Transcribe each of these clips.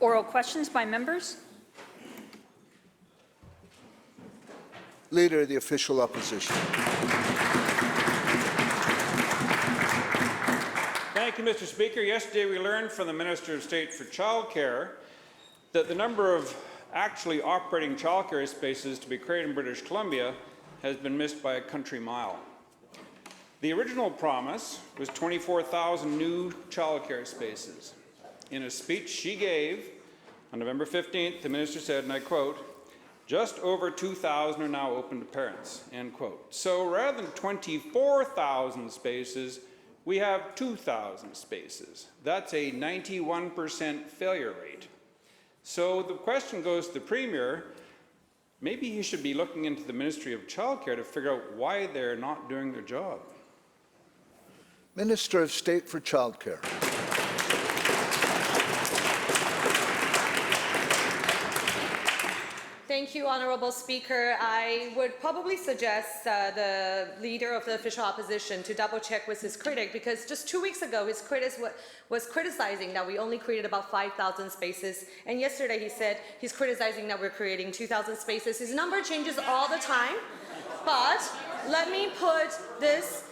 Oral questions by members. Leader of the Official Opposition. Thank you, Mr. Speaker. Yesterday we learned from the Minister of State for Childcare that the number of actually operating childcare spaces to be created in British Columbia has been missed by a country mile. The original promise was 24,000 new childcare spaces. In a speech she gave on November 15th, the minister said, and I quote, "Just over 2,000 are now open to parents," end quote. So rather than 24,000 spaces, we have 2,000 spaces. That's a 91% failure rate. So the question goes to the Premier, maybe he should be looking into the Ministry of Childcare to figure out why they're not doing their job. Minister of State for Childcare. Thank you, Honourable Speaker. I would probably suggest the Leader of the Official Opposition to double-check with his critic, because just 2 weeks ago his critic was criticizing that we only created about 5,000 spaces, and yesterday he said he's criticizing that we're creating 2,000 spaces. His number changes all the time, but let me put this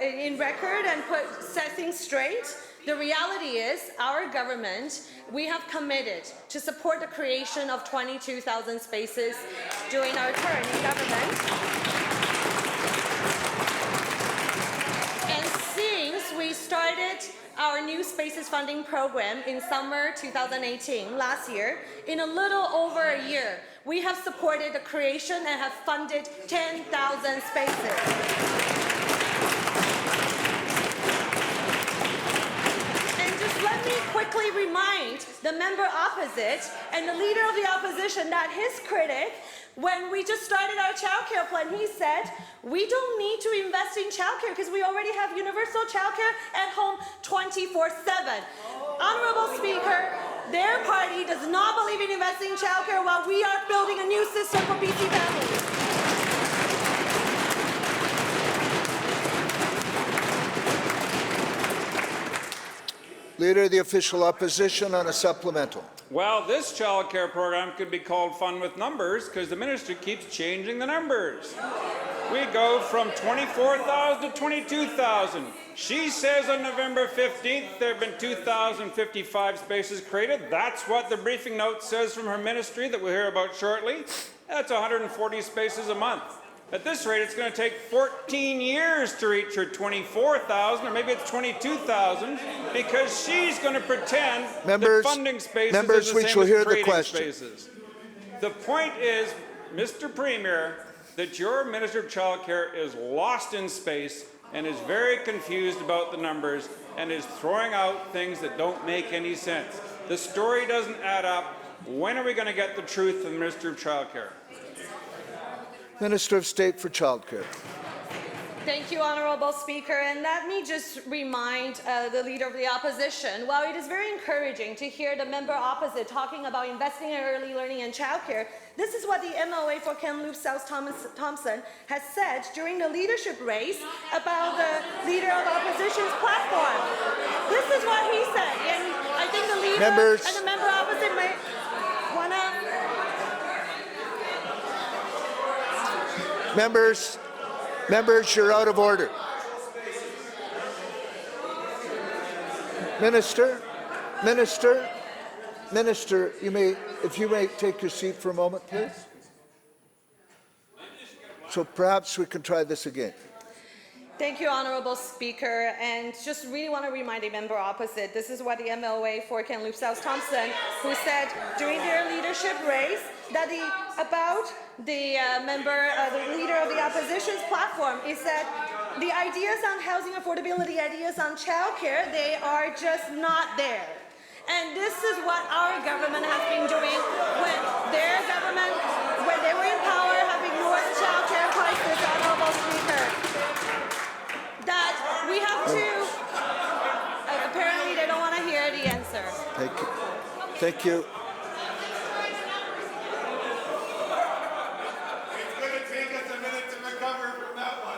in record and set things straight. The reality is, our government, we have committed to support the creation of 22,000 spaces during our term in government. And since we started our new spaces funding program in summer 2018, last year, in a little over a year, we have supported the creation and have funded 10,000 spaces. Let me quickly remind the member opposite and the Leader of the Opposition that his critic, when we just started our childcare plan, he said, we don't need to invest in childcare because we already have universal childcare at home 24/7. Honourable Speaker, their party does not believe in investing in childcare while we are building a new system for BC families. Leader of the Official Opposition on a supplemental. Well, this child care program could be called Fun with Numbers because the minister keeps changing the numbers. We go from 24,000 to 22,000. She says on November 15th there have been 2,055 spaces created. That's what the briefing note says from her ministry that we'll hear about shortly. That's 140 spaces a month. At this rate, it's going to take 14 years to reach her 24,000, or maybe it's 22,000, because she's going to pretend that funding spaces is the same as creating spaces. The point is, Mr. Premier, that your Minister of Childcare is lost in space and is very confused about the numbers and is throwing out things that don't make any sense. The story doesn't add up. When are we going to get the truth from the Minister of Childcare? Minister of State for Childcare. Thank you, Honourable Speaker. And let me just remind the Leader of the Opposition, while it is very encouraging to hear the member opposite talking about investing in early learning and childcare, this is what the MLA for Kamloops South Thompson has said during the leadership race about the Leader of the Opposition's platform. This is what he said, and I think the Leader and the member opposite may want to... Members, you're out of order. Minister, if you may take your seat for a moment, please. So perhaps we can try this again. Thank you, Honourable Speaker, and just really want to remind the member opposite, this is what the MLA for Kamloops South Thompson, who said during their leadership race that the Leader of the Opposition's platform is that the ideas on housing affordability, ideas on childcare, they are just not there. And this is what our government has been doing when their government, when they were in power, have ignored the childcare crisis, Honourable Speaker. That we have to, apparently they don't want to hear the answer. Thank you. Thank you. It's going to take us a minute to recover from that one.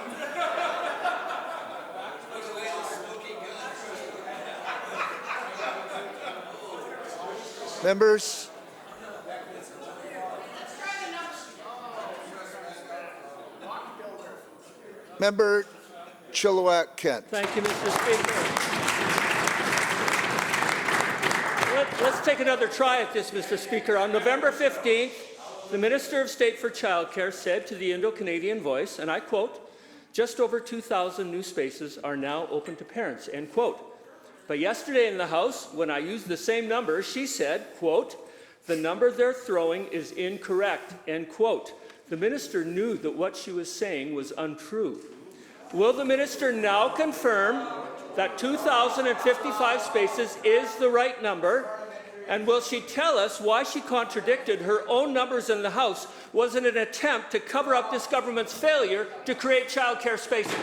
Members, Member Chilliwack Kent. Thank you, Mr. Speaker. Let's take another try at this, Mr. Speaker. On November 15th, the Minister of State for Childcare said to the Indo-Canadian Voice, and I quote, "Just over 2,000 new spaces are now open to parents," end quote. But yesterday in the House, when I used the same number, she said, quote, "The number they're throwing is incorrect," end quote. The minister knew that what she was saying was untrue. Will the minister now confirm that 2,055 spaces is the right number? And will she tell us why she contradicted her own numbers in the House? Was it an attempt to cover up this government's failure to create childcare spaces?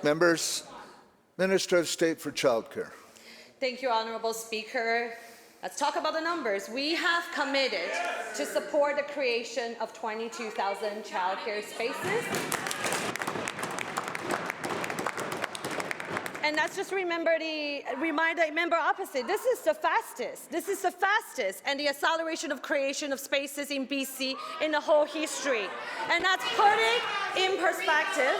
Members, Minister of State for Childcare. Thank you, Honourable Speaker. Let's talk about the numbers. We have committed to support the creation of 22,000 childcare spaces. And let's just remind the member opposite, this is the fastest. This is the fastest and the acceleration of creation of spaces in BC in the whole history. And that's put it in perspective.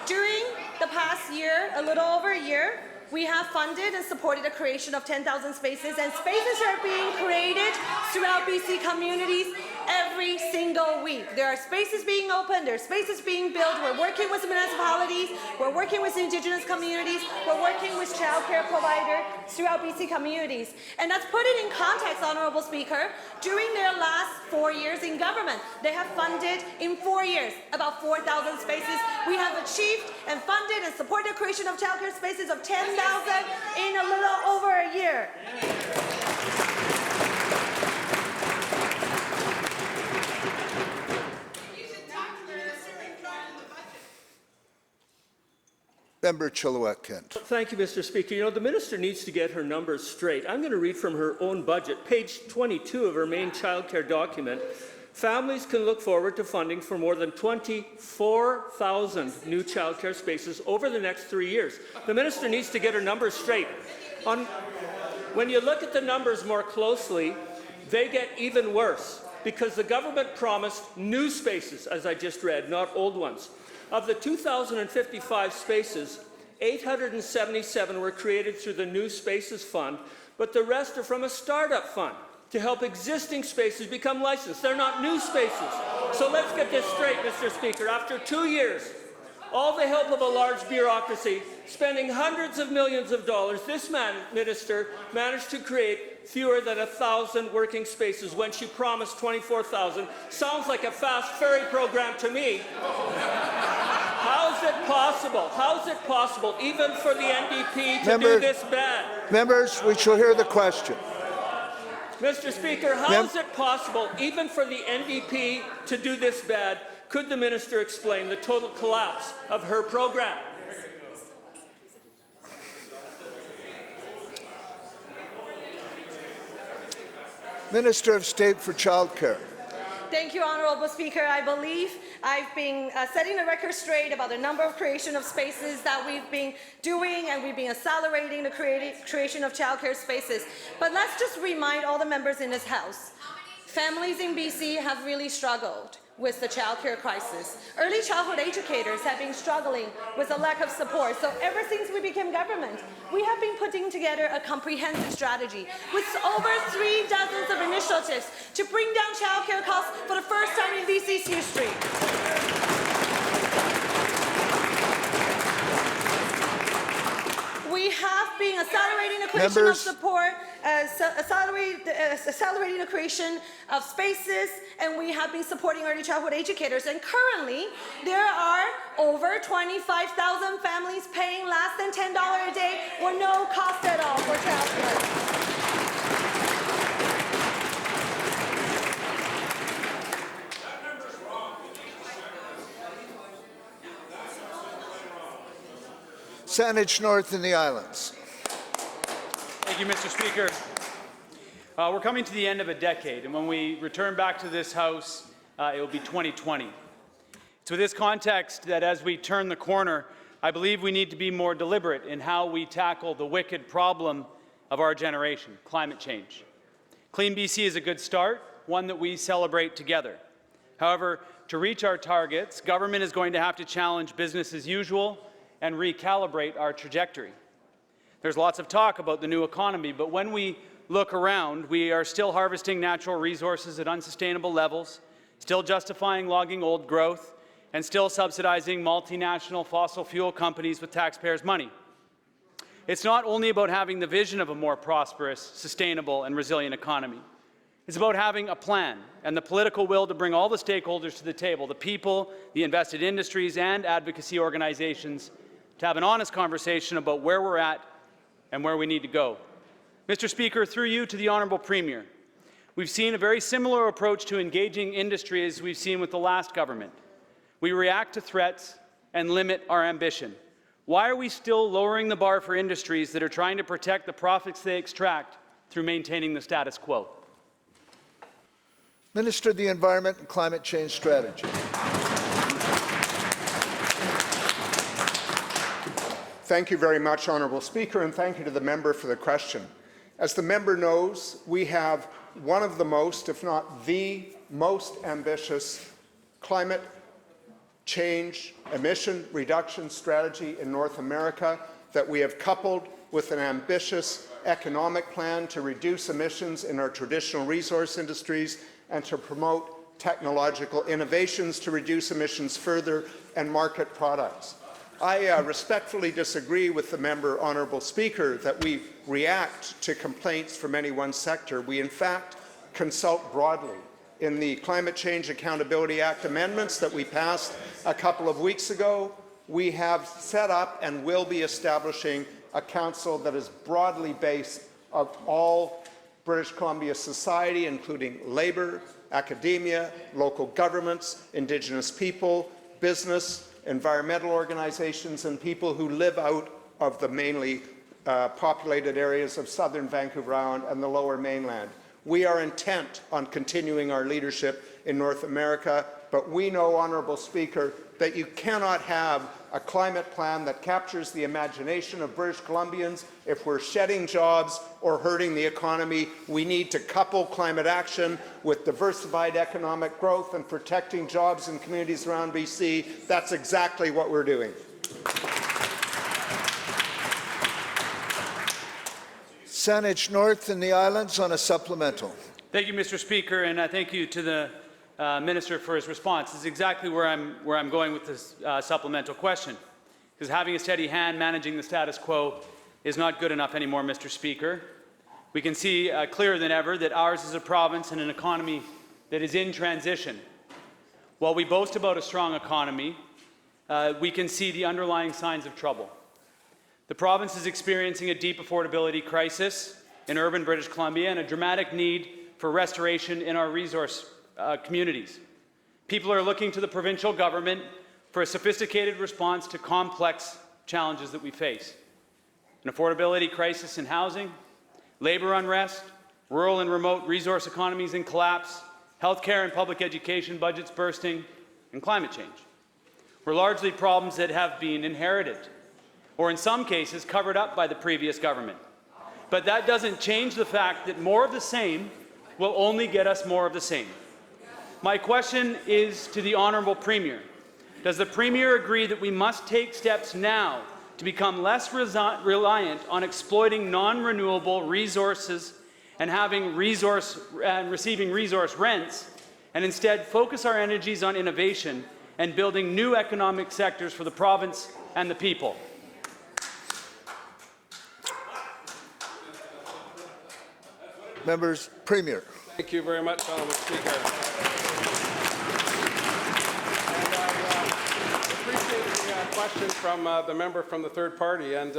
During the past year, a little over a year, we have funded and supported the creation of 10,000 spaces, and spaces are being created throughout BC communities every single week. There are spaces being opened, there are spaces being built. We're working with municipalities, we're working with Indigenous communities, we're working with childcare providers throughout BC communities. And let's put it in context, Honourable Speaker. During their last 4 years in government, they have funded in 4 years about 4,000 spaces. We have achieved and funded and supported the creation of childcare spaces of 10,000 in a little over a year. Member Chilliwack Kent. Thank you, Mr. Speaker. You know, the minister needs to get her numbers straight. I'm going to read from her own budget, page 22 of her main childcare document. Families can look forward to funding for more than 24,000 new childcare spaces over the next 3 years. The minister needs to get her numbers straight. When you look at the numbers more closely, they get even worse because the government promised new spaces, as I just read, not old ones. Of the 2,055 spaces, 877 were created through the New Spaces Fund, but the rest are from a startup fund to help existing spaces become licensed. They're not new spaces. So let's get this straight, Mr. Speaker. After 2 years, all the help of a large bureaucracy, spending hundreds of millions of dollars, this minister managed to create fewer than 1,000 working spaces when she promised 24,000. Sounds like a fast ferry program to me. How is it possible? How is it possible, even for the NDP, to do this bad? Members, we shall hear the question. Mr. Speaker, how is it possible, even for the NDP, to do this bad? Could the minister explain the total collapse of her program? Minister of State for Childcare. Thank you, Honourable Speaker. I believe I've been setting the record straight about the number of creation of spaces that we've been doing, and we've been accelerating the creation of childcare spaces. But let's just remind all the members in this House, families in BC have really struggled with the childcare crisis. Early childhood educators have been struggling with a lack of support. So ever since we became government, we have been putting together a comprehensive strategy with over 3 dozens of initiatives to bring down childcare costs for the first time in BC's history. We have been accelerating the creation of support, accelerating the creation of spaces, and we have been supporting early childhood educators. And currently, there are over 25,000 families paying less than $10 a day or no cost at all for childcare. Saanich North and the Islands. Thank you, Mr. Speaker. We're coming to the end of a decade, and when we return back to this House, it will be 2020. It's with this context that as we turn the corner, I believe we need to be more deliberate in how we tackle the wicked problem of our generation, climate change. Clean BC is a good start, one that we celebrate together. However, to reach our targets, government is going to have to challenge business as usual and recalibrate our trajectory. There's lots of talk about the new economy, but when we look around, we are still harvesting natural resources at unsustainable levels, still justifying logging old growth, and still subsidizing multinational fossil fuel companies with taxpayers' money. It's not only about having the vision of a more prosperous, sustainable, and resilient economy. It's about having a plan and the political will to bring all the stakeholders to the table, the people, the invested industries, and advocacy organizations, to have an honest conversation about where we're at and where we need to go. Mr. Speaker, through you to the Honourable Premier, we've seen a very similar approach to engaging industry as we've seen with the last government. We react to threats and limit our ambition. Why are we still lowering the bar for industries that are trying to protect the profits they extract through maintaining the status quo? Minister of the Environment and Climate Change Strategy. Thank you very much, Honourable Speaker, and thank you to the member for the question. As the member knows, we have one of the most, if not the most ambitious climate change emission reduction strategy in North America that we have coupled with an ambitious economic plan to reduce emissions in our traditional resource industries and to promote technological innovations to reduce emissions further and market products. I respectfully disagree with the member, Honourable Speaker, that we react to complaints from any one sector. We, in fact, consult broadly. In the Climate Change Accountability Act amendments that we passed a couple of weeks ago, we have set up and will be establishing a council that is broadly based of all British Columbia society, including labour, academia, local governments, Indigenous people, business, environmental organizations, and people who live out of the mainly populated areas of southern Vancouver Island and the Lower Mainland. We are intent on continuing our leadership in North America, but we know, Honourable Speaker, that you cannot have a climate plan that captures the imagination of British Columbians if we're shedding jobs or hurting the economy. We need to couple climate action with diversified economic growth and protecting jobs in communities around BC. That's exactly what we're doing. Saanich North and the Islands on a supplemental. Thank you, Mr. Speaker, and thank you to the Minister for his response. This is exactly where I'm going with this supplemental question, because having a steady hand managing the status quo is not good enough anymore, Mr. Speaker. We can see clearer than ever that ours is a province and an economy that is in transition. While we boast about a strong economy, we can see the underlying signs of trouble. The province is experiencing a deep affordability crisis in urban British Columbia and a dramatic need for restoration in our resource communities. People are looking to the provincial government for a sophisticated response to complex challenges that we face. An affordability crisis in housing, labour unrest, rural and remote resource economies in collapse, healthcare and public education budgets bursting, and climate change were largely problems that have been inherited, or in some cases covered up by the previous government. But that doesn't change the fact that more of the same will only get us more of the same. My question is to the Honourable Premier. Does the Premier agree that we must take steps now to become less reliant on exploiting non-renewable resources and receiving resource rents, and instead focus our energies on innovation and building new economic sectors for the province and the people? Members, Premier. Thank you very much, Honourable Speaker. And I appreciate the question from the member from the third party. And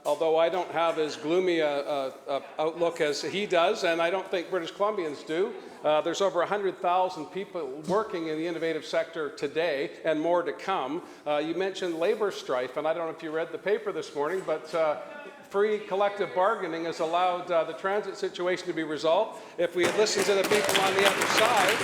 although I don't have as gloomy a outlook as he does, and I don't think British Columbians do, there's over 100,000 people working in the innovative sector today and more to come. You mentioned labour strife, and I don't know if you read the paper this morning, but free collective bargaining has allowed the transit situation to be resolved. If we had listened to the people on the other side,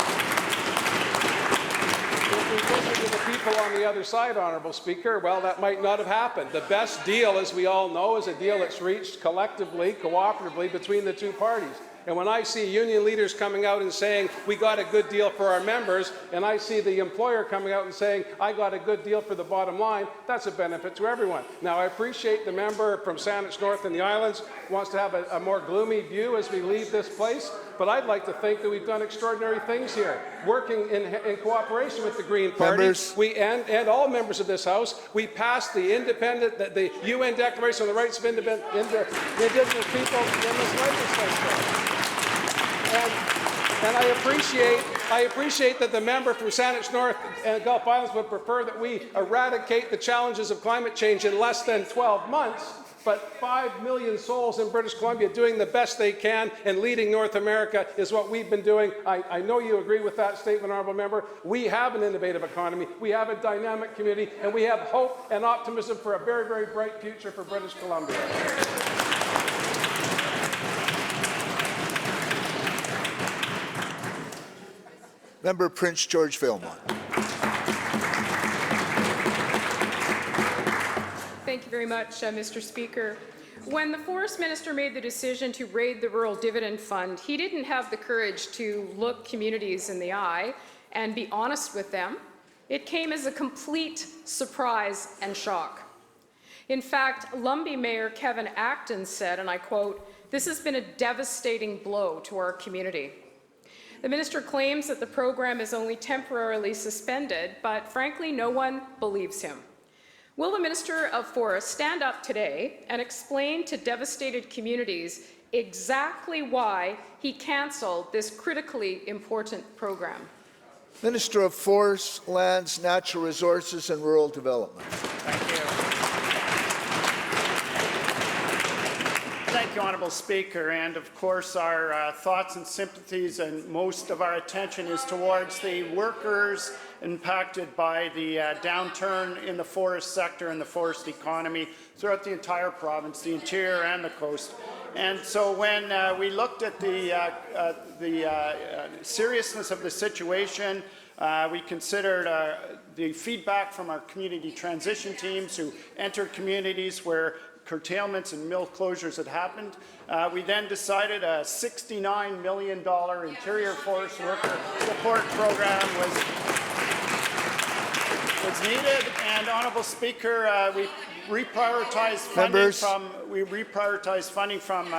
if we listened to the people people on the other side, Honourable Speaker, well, that might not have happened. The best deal, as we all know, is a deal that's reached collectively, cooperatively between the two parties. And when I see union leaders coming out and saying, we got a good deal for our members, and I see the employer coming out and saying, I got a good deal for the bottom line, that's a benefit to everyone. Now, I appreciate the member from Saanich North and the Islands wants to have a more gloomy view as we leave this place, but I'd like to think that we've done extraordinary things here, working in cooperation with the Green Party. Members. And all members of this House, we passed the UN Declaration on the Rights of Indigenous People in this legislature. And I appreciate that the member from Saanich North and Gulf Islands would prefer that we eradicate the challenges of climate change in less than 12 months. But 5 million souls in British Columbia doing the best they can and leading North America is what we've been doing. I know you agree with that statement, Honourable Member. We have an innovative economy, we have a dynamic community, and we have hope and optimism for a very, very bright future for British Columbia. Member Prince George Vilmont. Thank you very much, Mr. Speaker. When the Forest Minister made the decision to raid the Rural Dividend Fund, he didn't have the courage to look communities in the eye and be honest with them. It came as a complete surprise and shock. In fact, Lumbee Mayor Kevin Acton said, and I quote, "This has been a devastating blow to our community." The minister claims that the program is only temporarily suspended, but frankly, no one believes him. Will the Minister of Forests stand up today and explain to devastated communities exactly why he cancelled this critically important program? Minister of Forests, Lands, Natural Resources and Rural Development. Thank you, Honourable Speaker. And of course, our thoughts and sympathies and most of our attention is towards the workers impacted by the downturn in the forest sector and the forest economy throughout the entire province, the interior and the coast. And so when we looked at the seriousness of the situation, we considered the feedback from our community transition teams who entered communities where curtailments and mill closures had happened. We then decided a $69 million interior forest worker support program was needed. And Honourable Speaker, we reprioritized funding from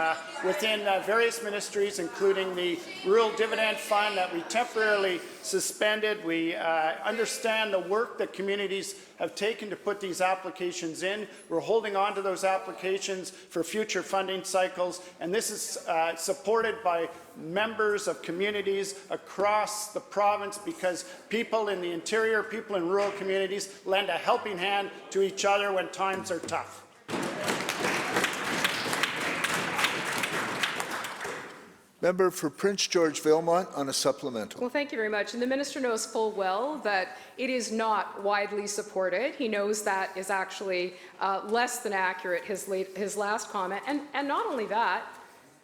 within various ministries, including the Rural Dividend Fund that we temporarily suspended. We understand the work that communities have taken to put these applications in. We're holding on to those applications for future funding cycles, and this is supported by members of communities across the province because people in the interior, people in rural communities lend a helping hand to each other when times are tough. Member for Prince George Vilmont on a supplemental. Well, thank you very much. And the minister knows full well that it is not widely supported. He knows that is actually less than accurate, his last comment. And not only that,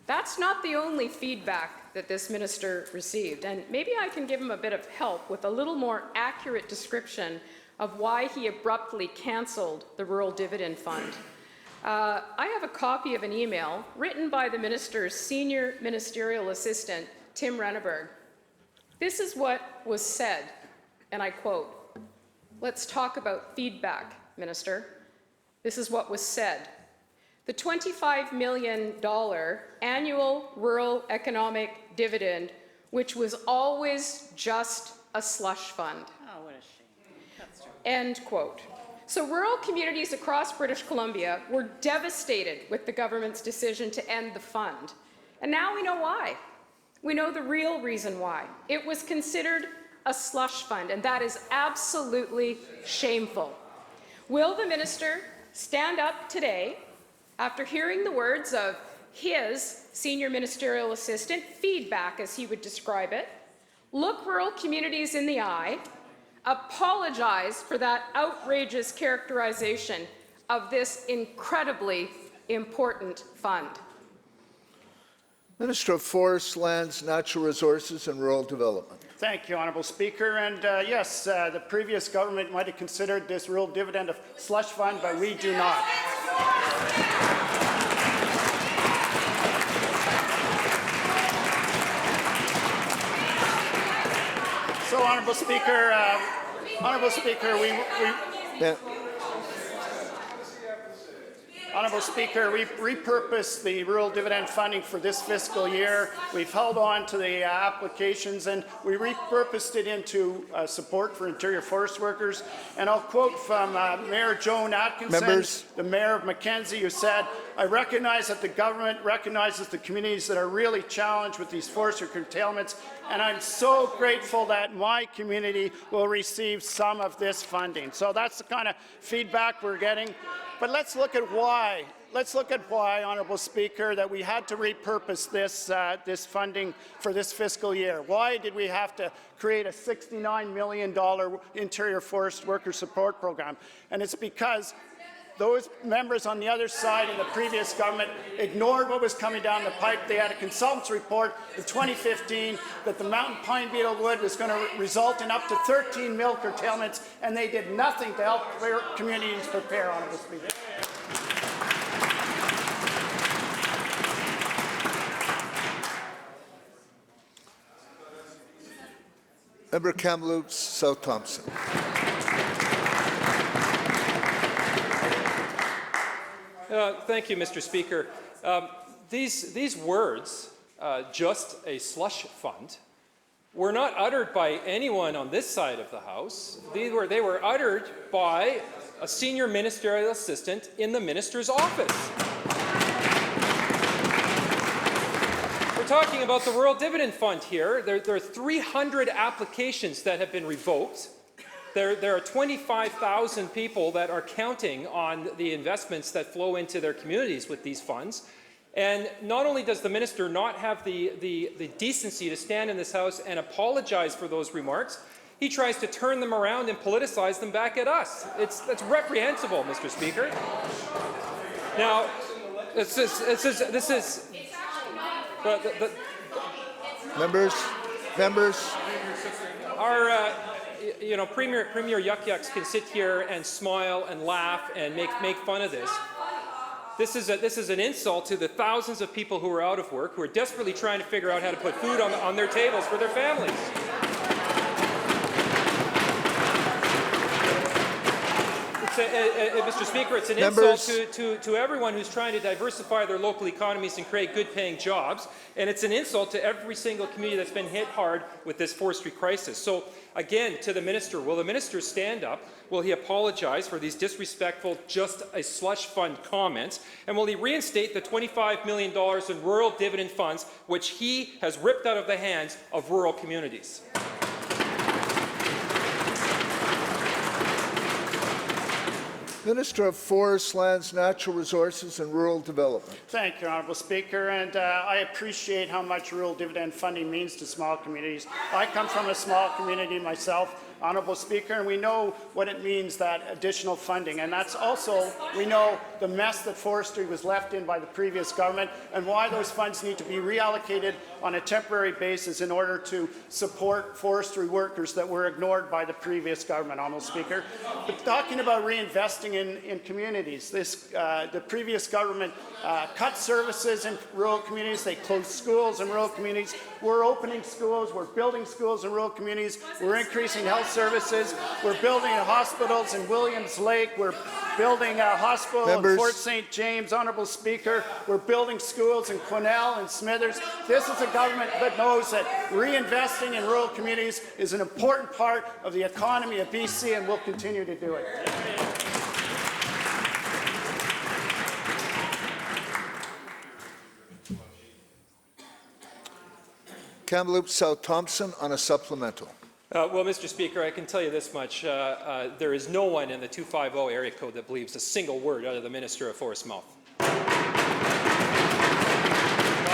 that's not the only feedback that this minister received. And maybe I can give him a bit of help with a little more accurate description of why he abruptly cancelled the Rural Dividend Fund. I have a copy of an email written by the minister's senior ministerial assistant, Tim Renneberg. This is what was said, and I quote, "Let's talk about feedback, Minister. This is what was said. The $25 million annual rural economic dividend, which was always just a slush fund." Oh, what a shame. That's true. End quote. So rural communities across British Columbia were devastated with the government's decision to end the fund. And now we know why. We know the real reason why. It was considered a slush fund, and that is absolutely shameful. Will the minister stand up today after hearing the words of his senior ministerial assistant, feedback as he would describe it, look rural communities in the eye, apologize for that outrageous characterization of this incredibly important fund? Minister of Forests, Lands, Natural Resources and Rural Development. Thank you, Honourable Speaker. And yes, the previous government might have considered this rural dividend a slush fund, but we do not. So, Honourable Speaker, Yeah. Honourable Speaker, we've repurposed the rural dividend funding for this fiscal year. We've held on to the applications and we repurposed it into support for interior forest workers. And I'll quote from Mayor Joan Atkinson, Members. the Mayor of Mackenzie, who said, "I recognize that the government recognizes the communities that are really challenged with these forestry curtailments, and I'm so grateful that my community will receive some of this funding." So that's the kind of feedback we're getting. But let's look at why. Let's look at why, Honourable Speaker, that we had to repurpose this funding for this fiscal year. Why did we have to create a $69 million interior forest worker support program? And it's because those members on the other side in the previous government ignored what was coming down the pipe. They had a consultant's report in 2015 that the mountain pine beetle wood was going to result in up to 13 mill curtailments, and they did nothing to help their communities prepare, Honourable Speaker. Member Kamloops South Thompson. Thank you, Mr. Speaker. These words, just a slush fund, were not uttered by anyone on this side of the House. They were uttered by a senior ministerial assistant in the minister's office. We're talking about the Rural Dividend Fund here. There are 300 applications that have been revoked. There are 25,000 people that are counting on the investments that flow into their communities with these funds. And not only does the minister not have the decency to stand in this House and apologize for those remarks, he tries to turn them around and politicize them back at us. That's reprehensible, Mr. Speaker. Now, this is Members. our Premier Yuck Yucks can sit here and smile and laugh and make fun of this. This is an insult to the thousands of people who are out of work, who are desperately trying to figure out how to put food on their tables for their families. Mr. Speaker, it's an insult to everyone who's trying to diversify their local economies and create good-paying jobs, and it's an insult to every single community that's been hit hard with this forestry crisis. So, again, to the minister, will the minister stand up? Will he apologize for these disrespectful, just a slush fund comments? And will he reinstate the $25 million in rural dividend funds, which he has ripped out of the hands of rural communities? Minister of Forests, Lands, Natural Resources and Rural Development. Thank you, Honourable Speaker, and I appreciate how much rural dividend funding means to small communities. I come from a small community myself, Honourable Speaker, and we know what it means, that additional funding. And that's also, we know the mess that forestry was left in by the previous government and why those funds need to be reallocated on a temporary basis in order to support forestry workers that were ignored by the previous government, Honourable Speaker. But talking about reinvesting in communities, the previous government cut services in rural communities, they closed schools in rural communities. We're opening schools, we're building schools in rural communities, we're increasing health services, we're building hospitals in Williams Lake, we're building a hospital in Fort St. James, Honourable Speaker, we're building schools in Quesnel and Smithers. This is a government that knows that reinvesting in rural communities is an important part of the economy of BC and will continue to do it. Kamloops South Thompson on a supplemental. Well, Mr. Speaker, I can tell you this much. There is no one in the 250 area code that believes a single word out of the Minister of Forest's mouth. Not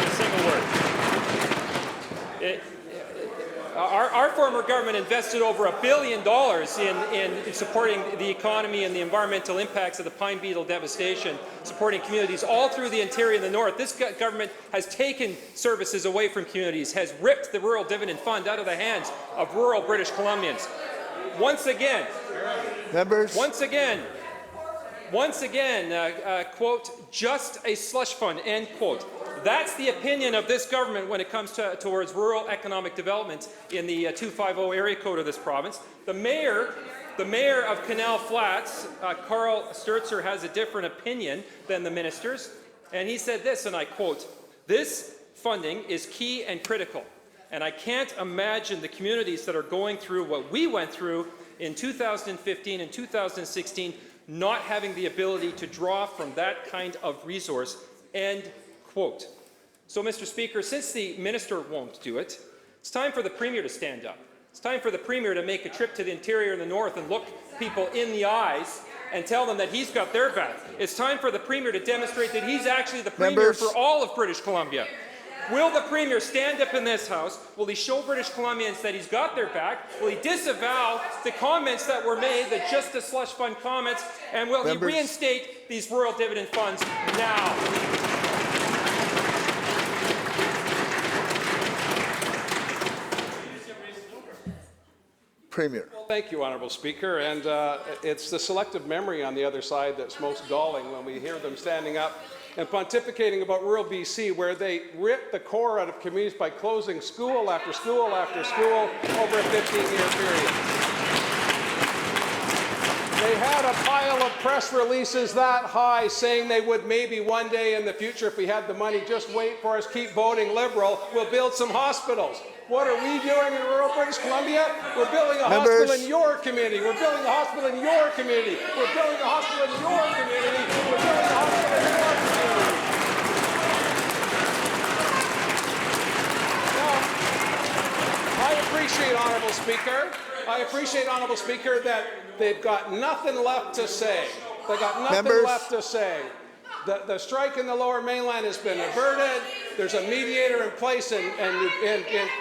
a single word. Our former government invested over $1 billion in supporting the economy and the environmental impacts of the pine beetle devastation, supporting communities all through the interior and the north. This government has taken services away from communities, has ripped the Rural Dividend Fund out of the hands of rural British Columbians. Once again, quote, just a slush fund, end quote. That's the opinion of this government when it comes towards rural economic development in the 250 area code of this province. The mayor of Canal Flats, Carl Sturzer, has a different opinion than the ministers, and he said this, and I quote, "This funding is key and critical, and I can't imagine the communities that are going through what we went through in 2015 and 2016 not having the ability to draw from that kind of resource," end quote. So, Mr. Speaker, since the minister won't do it, it's time for the Premier to stand up. It's time for the Premier to make a trip to the interior and the north and look people in the eyes and tell them that he's got their back. It's time for the Premier to demonstrate that he's actually the Premier for all of British Columbia. Will the Premier stand up in this House? Will he show British Columbians that he's got their back? Will he disavow the comments that were made, the just a slush fund comments? And will he reinstate these rural dividend funds now? Premier. Thank you, Honourable Speaker. And it's the selective memory on the other side that's most galling when we hear them standing up and pontificating about rural BC, where they rip the core out of communities by closing school after school after school over a 15-year period. They had a pile of press releases that high saying they would maybe one day in the future, if we had the money, just wait for us, keep voting Liberal, we'll build some hospitals. What are we doing in rural British Columbia? We're building a hospital in your community. We're building a hospital in your community. We're building a hospital in your community. We're building a hospital in your community. Now, I appreciate, Honourable Speaker, that they've got nothing left to say. They've got nothing left to say. The strike in the Lower Mainland has been averted. There's a mediator in place in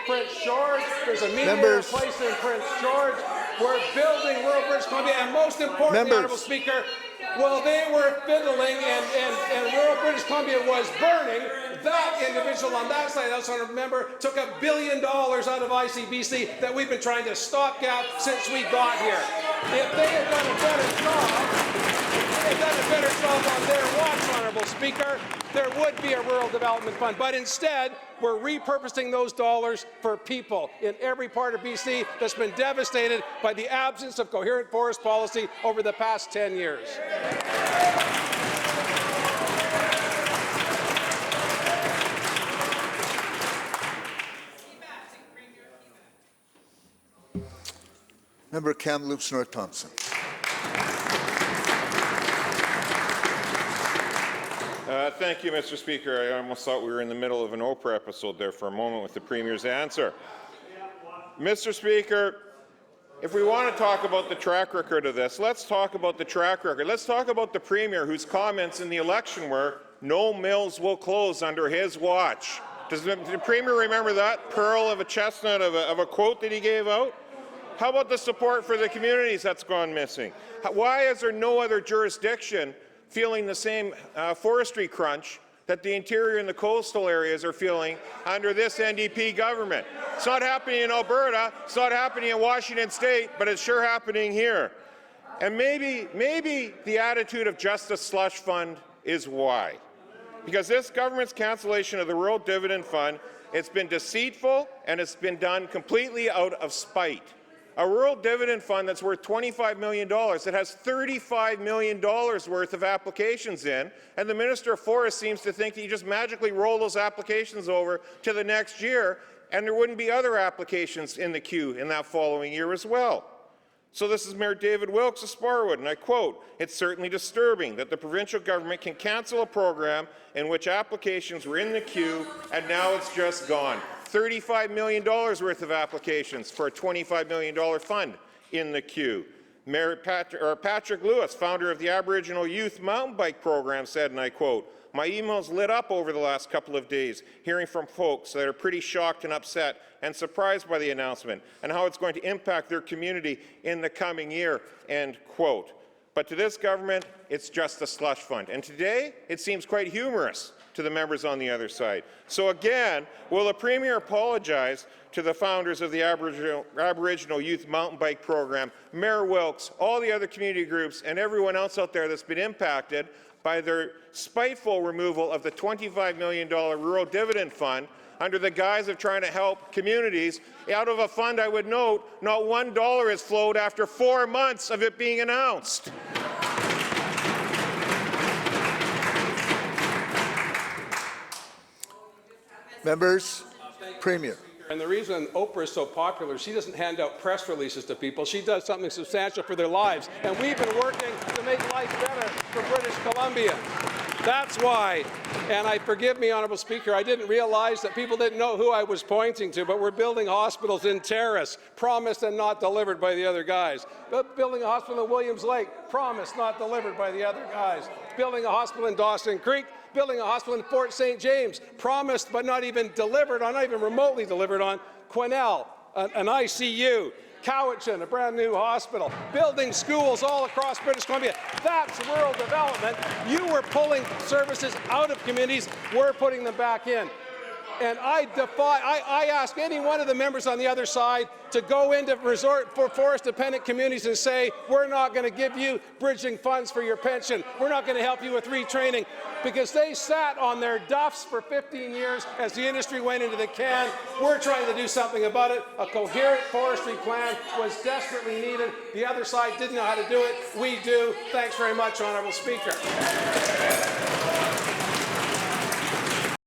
Prince George. There's a mediator in place in Prince George. We're building rural British Columbia, and most importantly, Honourable Speaker, while they were fiddling and rural British Columbia was burning, that individual on that side, House Honourable Member, took $1 billion out of ICBC that we've been trying to stopgap since we got here. If they had done a better job on their watch, Honourable Speaker, there would be a rural development fund. But instead, we're repurposing those dollars for people in every part of BC that's been devastated by the absence of coherent forest policy over the past 10 years. Member Kamloops North Thompson. Thank you, Mr. Speaker. I almost thought we were in the middle of an Oprah episode there for a moment with the Premier's answer. Mr. Speaker, if we want to talk about the track record of this, let's talk about the track record. Let's talk about the Premier whose comments in the election were, "No mills will close under his watch." Does the Premier remember that pearl of a chestnut of a quote that he gave out? How about the support for the communities that's gone missing? Why is there no other jurisdiction feeling the same forestry crunch that the interior and the coastal areas are feeling under this NDP government? It's not happening in Alberta, it's not happening in Washington State, but it's sure happening here. And maybe the attitude of just a slush fund is why. Because this government's cancellation of the Rural Dividend Fund, it's been deceitful and it's been done completely out of spite. A rural dividend fund that's worth $25 million, that has $35 million worth of applications in, and the Minister of Forests seems to think that you just magically roll those applications over to the next year, and there wouldn't be other applications in the queue in that following year as well. So this is Mayor David Wilkes of Sparwood, and I quote, "It's certainly disturbing that the provincial government can cancel a program in which applications were in the queue and now it's just gone." $35 million worth of applications for a $25 million fund in the queue. Mayor Patrick Lewis, founder of the Aboriginal Youth Mountain Bike Program, said, and I quote, "My emails lit up over the last couple of days, hearing from folks that are pretty shocked and upset and surprised by the announcement and how it's going to impact their community in the coming year," end quote. But to this government, it's just a slush fund. And today, it seems quite humorous to the members on the other side. So again, will the Premier apologize to the founders of the Aboriginal Youth Mountain Bike Program, Mayor Wilkes, all the other community groups, and everyone else out there that's been impacted by their spiteful removal of the $25 million Rural Dividend Fund under the guise of trying to help communities out of a fund, I would note, not $1 has flowed after 4 months of it being announced. Members, Premier. And the reason Oprah is so popular, she doesn't hand out press releases to people. She does something substantial for their lives. And we've been working to make life better for British Columbia. That's why. And forgive me, Honourable Speaker, I didn't realize that people didn't know who I was pointing to, but we're building hospitals in Terrace, promised and not delivered by the other guys. Building a hospital in Williams Lake, promised, not delivered by the other guys. Building a hospital in Dawson Creek, building a hospital in Fort St. James, promised but not even delivered on, not even remotely delivered on. Quesnel, an ICU. Cowichan, a brand new hospital. Building schools all across British Columbia. That's rural development. You were pulling services out of communities. We're putting them back in. And I ask any one of the members on the other side to go into forest-dependent communities and say, we're not going to give you bridging funds for your pension. We're not going to help you with retraining. Because they sat on their duffs for 15 years as the industry went into the can. We're trying to do something about it. A coherent forestry plan was desperately needed. The other side didn't know how to do it. We do. Thanks very much, Honourable Speaker.